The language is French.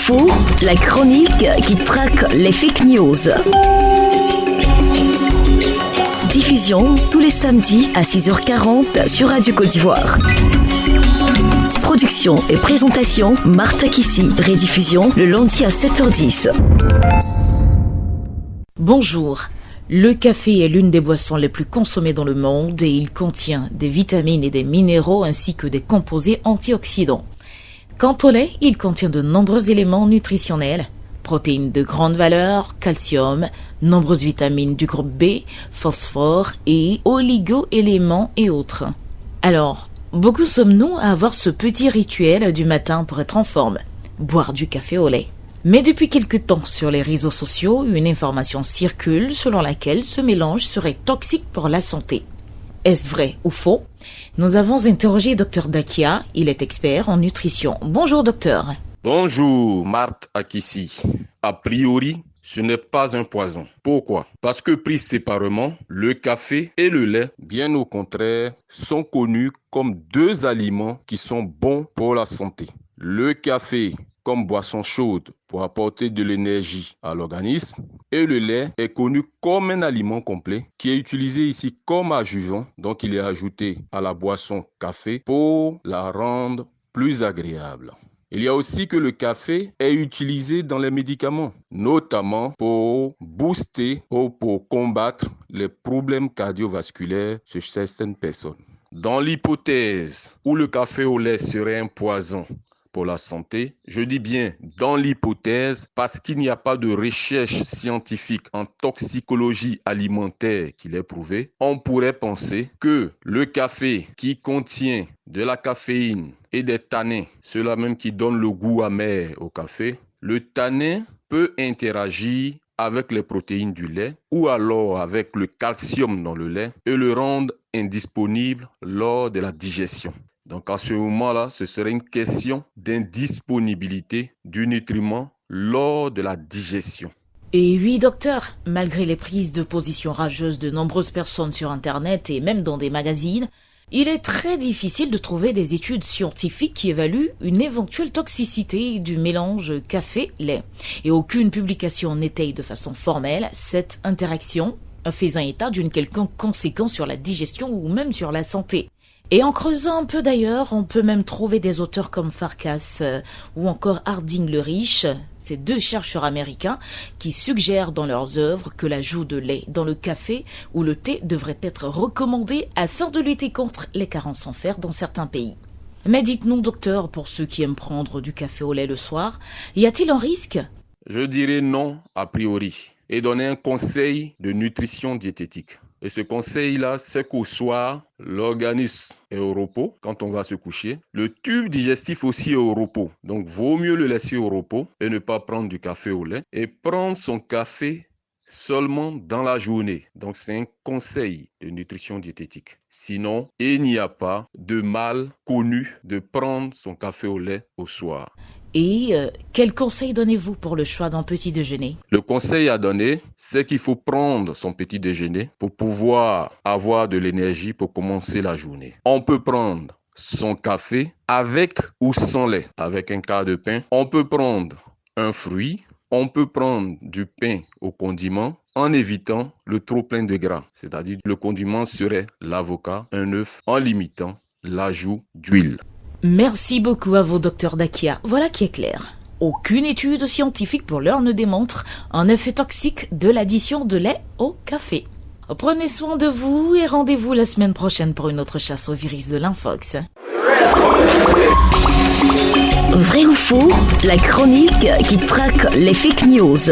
faux, la chronique qui traque les fake news. Diffusion tous les samedis à 6h40 sur Radio Côte d'Ivoire. Production et présentation, Martha Kissi. Rediffusion le lundi à 7h10. Bonjour. Le café est l'une des boissons les plus consommées dans le monde et il contient des vitamines et des minéraux ainsi que des composés antioxydants. Quant au lait, il contient de nombreux éléments nutritionnels, protéines de grande valeur, calcium, nombreuses vitamines du groupe B, phosphore et oligo-éléments et autres. Alors, beaucoup sommes-nous à avoir ce petit rituel du matin pour être en forme, boire du café au lait. Mais depuis quelque temps, sur les réseaux sociaux, une information circule selon laquelle ce mélange serait toxique pour la santé. Est-ce vrai ou faux? Nous avons interrogé Dr Dakia, il est expert en nutrition. Bonjour docteur. Bonjour Martha Kissi. A priori, ce n'est pas un poison. Pourquoi? Parce que pris séparément, le café et le lait, bien au contraire, sont connus comme deux aliments qui sont bons pour la santé. Le café comme boisson chaude pour apporter de l'énergie à l'organisme et le lait est connu comme un aliment complet qui est utilisé ici comme adjuvant, donc il est ajouté à la boisson café pour la rendre plus agréable. Il y a aussi que le café est utilisé dans les médicaments, notamment pour booster ou pour combattre les problèmes cardiovasculaires chez certaines personnes. Dans l'hypothèse où le café au lait serait un poison pour la santé, je dis bien dans l'hypothèse parce qu'il n'y a pas de recherche scientifique en toxicologie alimentaire qui l'ait prouvé, on pourrait penser que le café qui contient de la caféine et des tanins, ceux-là même qui donnent le goût amer au café, le tanin peut interagir avec les protéines du lait ou alors avec le calcium dans le lait et le rendre indisponible lors de la digestion. Donc à ce moment-là, ce serait une question d'indisponibilité du nutriment lors de la digestion. Et oui docteur, malgré les prises de position rageuses de nombreuses personnes sur Internet et même dans des magazines, il est très difficile de trouver des études scientifiques qui évaluent une éventuelle toxicité du mélange café-lait. Et aucune publication n'étaye de façon formelle cette interaction, faisant état d'une quelconque conséquence sur la digestion ou même sur la santé. Et en creusant un peu d'ailleurs, on peut même trouver des auteurs comme Farkas ou encore Harding le Riche, ces deux chercheurs américains qui suggèrent dans leurs œuvres que l'ajout de lait dans le café ou le thé devrait être recommandé afin de lutter contre les carences en fer dans certains pays. Mais dites-nous docteur, pour ceux qui aiment prendre du café au lait le soir, y a-t-il un risque? Je dirais non a priori et donner un conseil de nutrition diététique. Et ce conseil-là, c'est qu'au soir, l'organisme est au repos quand on va se coucher. Le tube digestif aussi est au repos. Donc, vaut mieux le laisser au repos et ne pas prendre du café au lait. Et prendre son café seulement dans la journée. Donc, c'est un conseil de nutrition diététique. Sinon, il n'y a pas de mal connu de prendre son café au lait au soir. Et quel conseil donnez-vous pour le choix d'un petit déjeuner? Le conseil à donner, c'est qu'il faut prendre son petit déjeuner pour pouvoir avoir de l'énergie pour commencer la journée. On peut prendre son café avec ou sans lait, avec un quart de pain. On peut prendre un fruit. On peut prendre du pain au condiment en évitant le trop plein de gras. C'est-à-dire le condiment serait l'avocat, un œuf, en limitant l'ajout d'huile. Merci beaucoup à vous, Dr Dakia. Voilà qui est clair. Aucune étude scientifique pour l'heure ne démontre un effet toxique de l'addition de lait au café. Prenez soin de vous et rendez-vous la semaine prochaine pour une autre chasse au virus de l'infox. Vrai ou faux, la chronique qui traque les fake news.